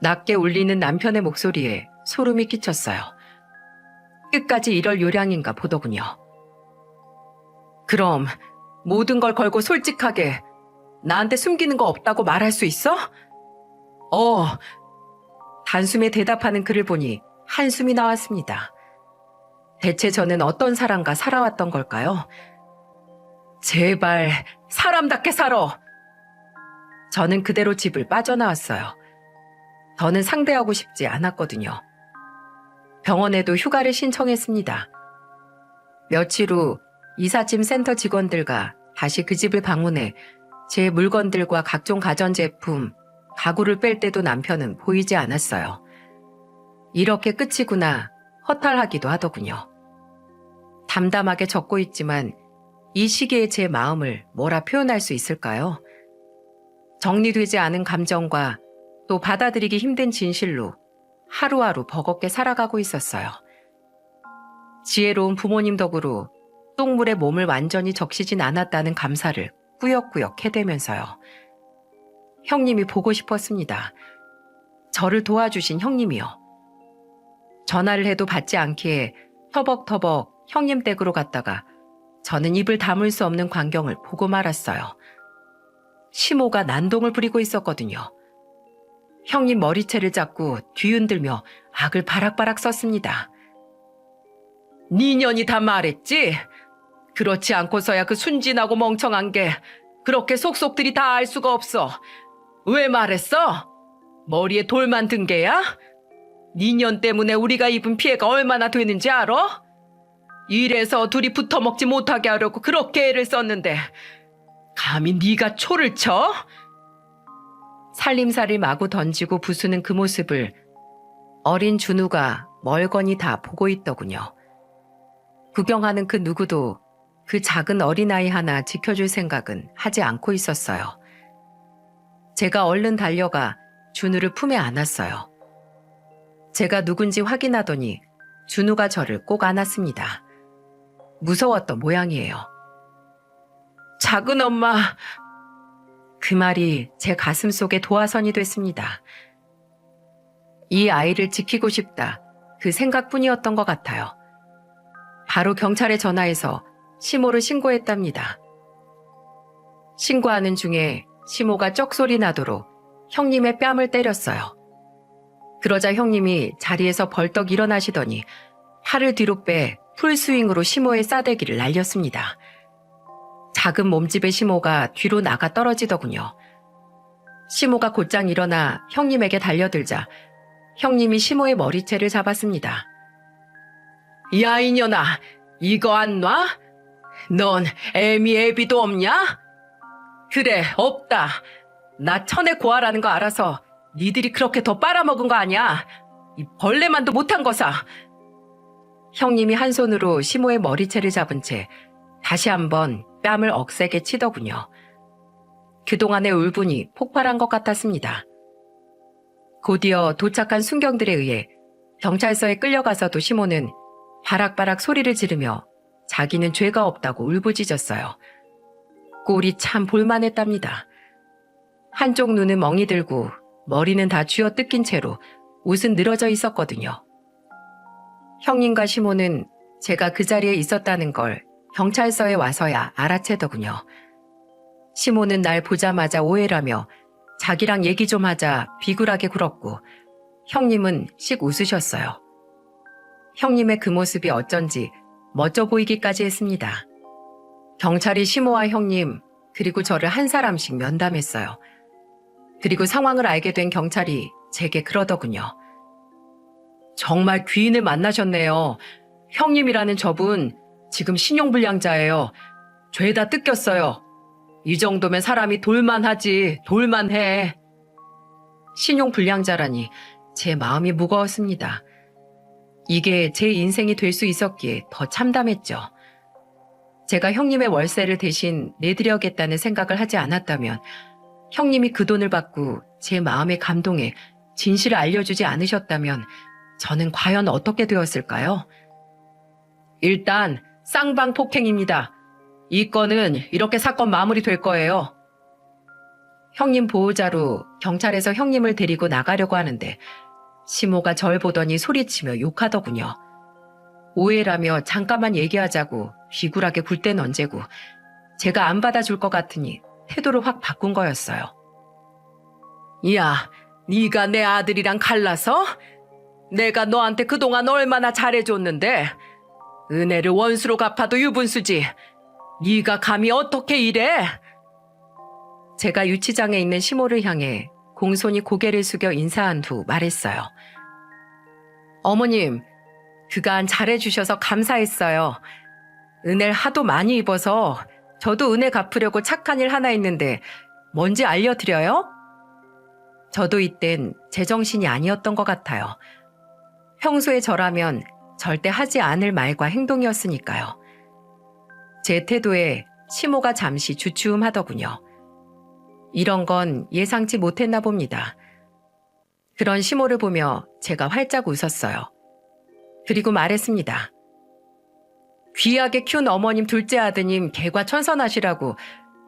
낮게 울리는 남편의 목소리에 소름이 끼쳤어요. 끝까지 이럴 요량인가 보더군요. 그럼 모든 걸 걸고 솔직하게 나한테 숨기는 거 없다고 말할 수 있어? 단숨에 대답하는 그를 보니 한숨이 나왔습니다. 대체 저는 어떤 사람과 살아왔던 걸까요? 제발 사람답게 살아. 저는 그대로 집을 빠져나왔어요. 더는 상대하고 싶지 않았거든요. 병원에도 휴가를 신청했습니다. 며칠 후 이삿짐 센터 직원들과 다시 그 집을 방문해 제 물건들과 각종 가전제품, 가구를 뺄 때도 남편은 보이지 않았어요. 이렇게 끝이구나 허탈하기도 하더군요. 담담하게 적고 있지만 이 시기에 제 마음을 뭐라 표현할 수 있을까요? 정리되지 않은 감정과 또 받아들이기 힘든 진실로 하루하루 버겁게 살아가고 있었어요. 지혜로운 부모님 덕으로 똥물에 몸을 완전히 적시진 않았다는 감사를 꾸역꾸역 해대면서요. 형님이 보고 싶었습니다. 저를 도와주신 형님이요. 전화를 해도 받지 않기에 터벅터벅 형님 댁으로 갔다가 저는 입을 다물 수 없는 광경을 보고 말았어요. 시모가 난동을 부리고 있었거든요. 형님 머리채를 잡고 뒤흔들며 악을 바락바락 썼습니다. 니년이 다 말했지? 그렇지 않고서야 그 순진하고 멍청한 게 그렇게 속속들이 다 알 수가 없어. 왜 말했어? 머리에 돌만 든 게야? 니년 때문에 우리가 입은 피해가 얼마나 되는지 알아? 이래서 둘이 붙어먹지 못하게 하려고 그렇게 애를 썼는데 감히 네가 초를 쳐? 살림살이 마구 던지고 부수는 그 모습을 어린 준우가 멀거니 다 보고 있더군요. 구경하는 그 누구도 그 작은 어린아이 하나 지켜줄 생각은 하지 않고 있었어요. 제가 얼른 달려가 준우를 품에 안았어요. 제가 누군지 확인하더니 준우가 저를 꼭 안았습니다. 무서웠던 모양이에요. 작은 엄마. 그 말이 제 가슴 속에 도화선이 됐습니다. 이 아이를 지키고 싶다. 그 생각뿐이었던 것 같아요. 바로 경찰에 전화해서 시모를 신고했답니다. 신고하는 중에 시모가 쩍소리 나도록 형님의 뺨을 때렸어요. 그러자 형님이 자리에서 벌떡 일어나시더니 팔을 뒤로 빼 풀스윙으로 시모의 싸대기를 날렸습니다. 작은 몸집의 시모가 뒤로 나가 떨어지더군요. 시모가 곧장 일어나 형님에게 달려들자 형님이 시모의 머리채를 잡았습니다. 야, 이년아, 이거 안 놔? 넌 애미 애비도 없냐? 그래, 없다. 나 천에 고아라는 거 알아서 니들이 그렇게 더 빨아먹은 거 아니야? 이 벌레만도 못한 거사. 형님이 한 손으로 시모의 머리채를 잡은 채 다시 한번 뺨을 억세게 치더군요. 그동안의 울분이 폭발한 것 같았습니다. 곧이어 도착한 순경들에 의해 경찰서에 끌려가서도 시모는 바락바락 소리를 지르며 자기는 죄가 없다고 울부짖었어요. 꼴이 참 볼만했답니다. 한쪽 눈은 멍이 들고 머리는 다 쥐어 뜯긴 채로 옷은 늘어져 있었거든요. 형님과 시모는 제가 그 자리에 있었다는 걸 경찰서에 와서야 알아채더군요. 시모는 날 보자마자 오해라며 자기랑 얘기 좀 하자 비굴하게 굴었고 형님은 씩 웃으셨어요. 형님의 그 모습이 어쩐지 멋져 보이기까지 했습니다. 경찰이 시모와 형님 그리고 저를 한 사람씩 면담했어요. 그리고 상황을 알게 된 경찰이 제게 그러더군요. 정말 귀인을 만나셨네요. 형님이라는 저분 지금 신용불량자예요. 죄다 뜯겼어요. 이 정도면 사람이 돌만하지, 돌만해. 신용불량자라니 제 마음이 무거웠습니다. 이게 제 인생이 될 수 있었기에 더 참담했죠. 제가 형님의 월세를 대신 내드려야겠다는 생각을 하지 않았다면 형님이 그 돈을 받고 제 마음의 감동에 진실을 알려주지 않으셨다면 저는 과연 어떻게 되었을까요? 일단 쌍방폭행입니다. 이 건은 이렇게 사건 마무리될 거예요. 형님 보호자로 경찰에서 형님을 데리고 나가려고 하는데 시모가 절 보더니 소리치며 욕하더군요. 오해라며 잠깐만 얘기하자고 비굴하게 굴 땐 언제고 제가 안 받아줄 것 같으니 태도를 확 바꾼 거였어요. 야, 네가 내 아들이랑 갈라서? 내가 너한테 그동안 얼마나 잘해줬는데 은혜를 원수로 갚아도 유분수지. 네가 감히 어떻게 이래? 제가 유치장에 있는 시모를 향해 공손히 고개를 숙여 인사한 후 말했어요. 어머님, 그간 잘해주셔서 감사했어요. 은혜를 하도 많이 입어서 저도 은혜 갚으려고 착한 일 하나 했는데 뭔지 알려드려요? 저도 이땐 제정신이 아니었던 것 같아요. 평소에 저라면 절대 하지 않을 말과 행동이었으니까요. 제 태도에 시모가 잠시 주춤하더군요. 이런 건 예상치 못했나 봅니다. 그런 시모를 보며 제가 활짝 웃었어요. 그리고 말했습니다. 귀하게 키운 어머님 둘째 아드님 개과천선하시라고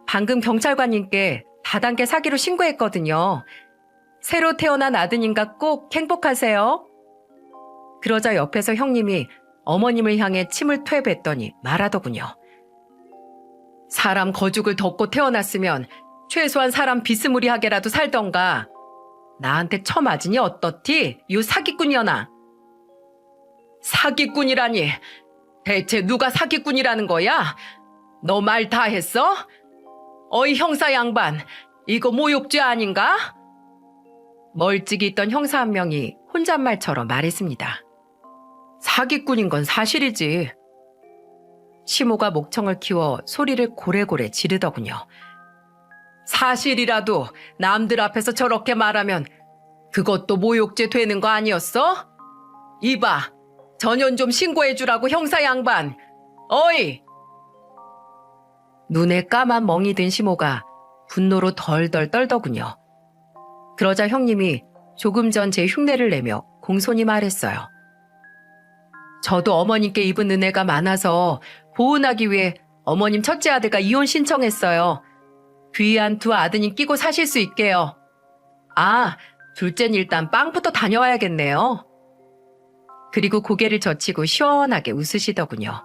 방금 경찰관님께 다단계 사기로 신고했거든요. 새로 태어난 아드님과 꼭 행복하세요. 그러자 옆에서 형님이 어머님을 향해 침을 퇴뱉더니 말하더군요. 사람 거죽을 덮고 태어났으면 최소한 사람 비스무리하게라도 살던가. 나한테 처맞으니 어떻디? 요 사기꾼이여나. 사기꾼이라니. 대체 누가 사기꾼이라는 거야? 너 말 다 했어? 어이 형사 양반, 이거 모욕죄 아닌가? 멀찍이 있던 형사 한 명이 혼잣말처럼 말했습니다. 사기꾼인 건 사실이지. 시모가 목청을 키워 소리를 고래고래 지르더군요. 사실이라도 남들 앞에서 저렇게 말하면 그것도 모욕죄 되는 거 아니었어? 이봐, 전연 좀 신고해주라고 형사 양반. 어이! 눈에 까만 멍이 든 시모가 분노로 덜덜 떨더군요. 그러자 형님이 조금 전 제 흉내를 내며 공손히 말했어요. 저도 어머님께 입은 은혜가 많아서 보은하기 위해 어머님 첫째 아들과 이혼 신청했어요. 귀한 두 아드님 끼고 사실 수 있게요. 아, 둘째는 일단 빵부터 다녀와야겠네요. 그리고 고개를 젖히고 시원하게 웃으시더군요.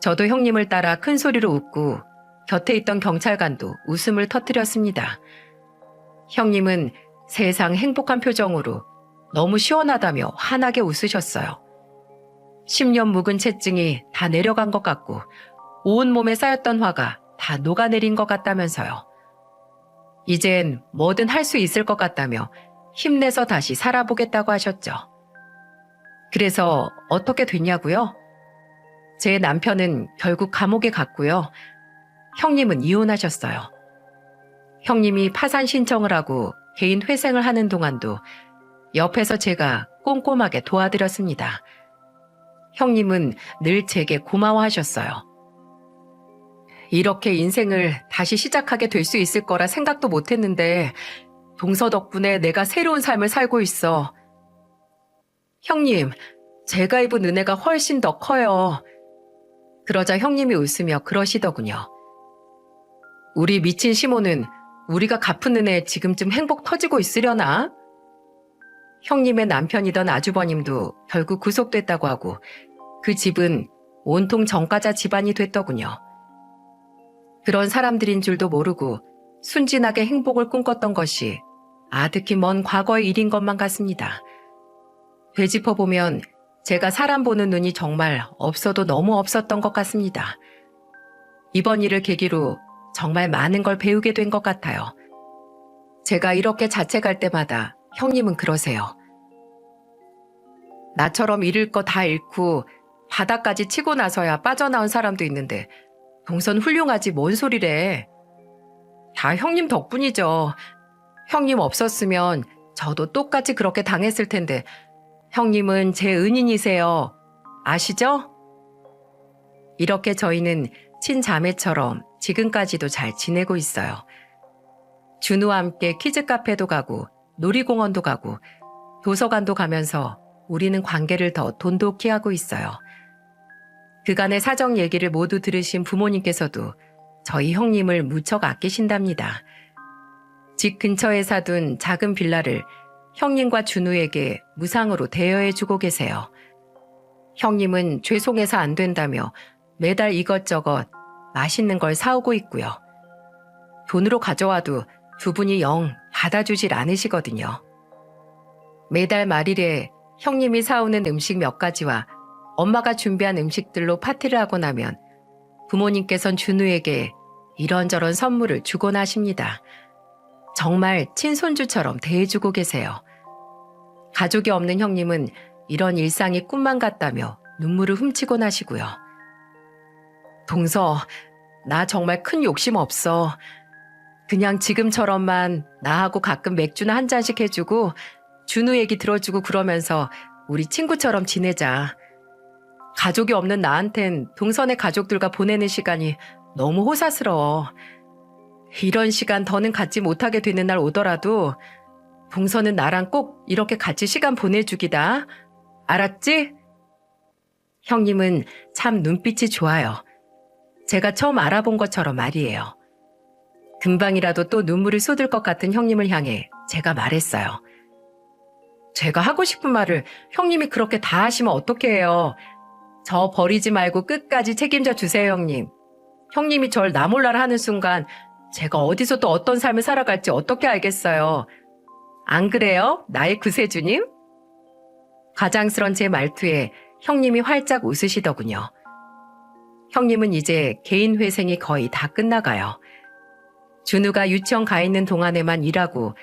저도 형님을 따라 큰 소리로 웃고 곁에 있던 경찰관도 웃음을 터뜨렸습니다. 형님은 세상 행복한 표정으로 너무 시원하다며 환하게 웃으셨어요. 10년 묵은 채증이 다 내려간 것 같고 온몸에 쌓였던 화가 다 녹아내린 것 같다면서요. 이젠 뭐든 할 수 있을 것 같다며 힘내서 다시 살아보겠다고 하셨죠. 그래서 어떻게 됐냐고요? 제 남편은 결국 감옥에 갔고요. 형님은 이혼하셨어요. 형님이 파산 신청을 하고 개인 회생을 하는 동안도 옆에서 제가 꼼꼼하게 도와드렸습니다. 형님은 늘 제게 고마워하셨어요. 이렇게 인생을 다시 시작하게 될 수 있을 거라 생각도 못했는데 동서 덕분에 내가 새로운 삶을 살고 있어. 형님, 제가 입은 은혜가 훨씬 더 커요. 그러자 형님이 웃으며 그러시더군요. 우리 미친 시모는 우리가 갚은 은혜에 지금쯤 행복 터지고 있으려나? 형님의 남편이던 아주버님도 결국 구속됐다고 하고 그 집은 온통 정가자 집안이 됐더군요. 그런 사람들인 줄도 모르고 순진하게 행복을 꿈꿨던 것이 아득히 먼 과거의 일인 것만 같습니다. 되짚어보면 제가 사람 보는 눈이 정말 없어도 너무 없었던 것 같습니다. 이번 일을 계기로 정말 많은 걸 배우게 된 것 같아요. 제가 이렇게 자책할 때마다 형님은 그러세요. 나처럼 잃을 거 다 잃고 바닥까지 치고 나서야 빠져나온 사람도 있는데 동선 훌륭하지 뭔 소리래. 다 형님 덕분이죠. 형님 없었으면 저도 똑같이 그렇게 당했을 텐데 형님은 제 은인이세요. 아시죠? 이렇게 저희는 친자매처럼 지금까지도 잘 지내고 있어요. 준우와 함께 키즈 카페도 가고 놀이공원도 가고 도서관도 가면서 우리는 관계를 더 돈독히 하고 있어요. 그간의 사정 얘기를 모두 들으신 부모님께서도 저희 형님을 무척 아끼신답니다. 집 근처에 사둔 작은 빌라를 형님과 준우에게 무상으로 대여해주고 계세요. 형님은 죄송해서 안 된다며 매달 이것저것 맛있는 걸 사오고 있고요. 돈으로 가져와도 두 분이 영 받아주질 않으시거든요. 매달 말일에 형님이 사오는 음식 몇 가지와 엄마가 준비한 음식들로 파티를 하고 나면 부모님께선 준우에게 이런저런 선물을 주곤 하십니다. 정말 친손주처럼 대해주고 계세요. 가족이 없는 형님은 이런 일상이 꿈만 같다며 눈물을 훔치곤 하시고요. 동서, 나 정말 큰 욕심 없어. 그냥 지금처럼만 나하고 가끔 맥주나 한 잔씩 해주고 준우 얘기 들어주고 그러면서 우리 친구처럼 지내자. 가족이 없는 나한텐 동선의 가족들과 보내는 시간이 너무 호사스러워. 이런 시간 더는 갖지 못하게 되는 날 오더라도 동서는 나랑 꼭 이렇게 같이 시간 보내주기다. 알았지? 형님은 참 눈빛이 좋아요. 제가 처음 알아본 것처럼 말이에요. 금방이라도 또 눈물이 쏟을 것 같은 형님을 향해 제가 말했어요. 제가 하고 싶은 말을 형님이 그렇게 다 하시면 어떡해 해요. 저 버리지 말고 끝까지 책임져 주세요, 형님. 형님이 절 나 몰라라 하는 순간 제가 어디서 또 어떤 삶을 살아갈지 어떻게 알겠어요. 안 그래요? 나의 구세주님? 가장스런 제 말투에 형님이 활짝 웃으시더군요. 형님은 이제 개인 회생이 거의 다 끝나가요. 준우가 유치원 가 있는 동안에만 일하고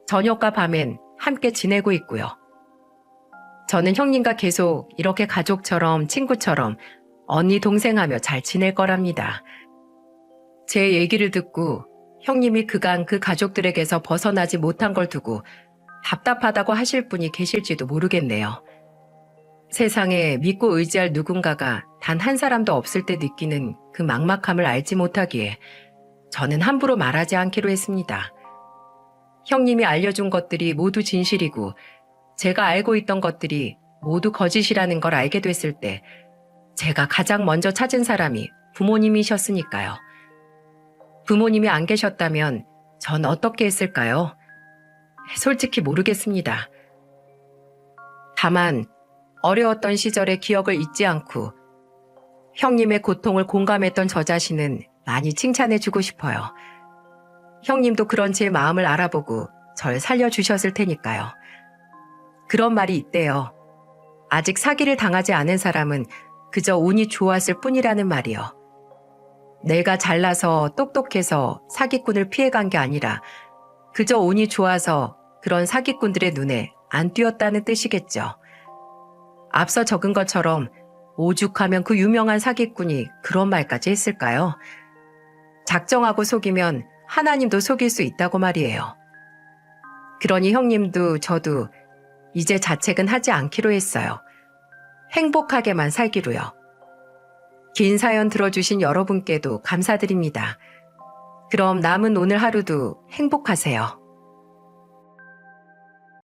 저녁과 밤엔 함께 지내고 있고요. 저는 형님과 계속 이렇게 가족처럼 친구처럼 언니 동생하며 잘 지낼 거랍니다. 제 얘기를 듣고 형님이 그간 그 가족들에게서 벗어나지 못한 걸 두고 답답하다고 하실 분이 계실지도 모르겠네요. 세상에 믿고 의지할 누군가가 단 한 사람도 없을 때 느끼는 그 막막함을 알지 못하기에 저는 함부로 말하지 않기로 했습니다. 형님이 알려준 것들이 모두 진실이고 제가 알고 있던 것들이 모두 거짓이라는 걸 알게 됐을 때 제가 가장 먼저 찾은 사람이 부모님이셨으니까요. 부모님이 안 계셨다면 전 어떻게 했을까요? 솔직히 모르겠습니다. 다만 어려웠던 시절의 기억을 잊지 않고 형님의 고통을 공감했던 저 자신은 많이 칭찬해주고 싶어요. 형님도 그런 제 마음을 알아보고 절 살려주셨을 테니까요. 그런 말이 있대요. 아직 사기를 당하지 않은 사람은 그저 운이 좋았을 뿐이라는 말이요. 내가 잘나서 똑똑해서 사기꾼을 피해간 게 아니라 그저 운이 좋아서 그런 사기꾼들의 눈에 안 띄었다는 뜻이겠죠. 앞서 적은 것처럼 오죽하면 그 유명한 사기꾼이 그런 말까지 했을까요? 작정하고 속이면 하나님도 속일 수 있다고 말이에요. 그러니 형님도 저도 이제 자책은 하지 않기로 했어요. 행복하게만 살기로요. 긴 사연 들어주신 여러분께도 감사드립니다. 그럼 남은 오늘 하루도 행복하세요.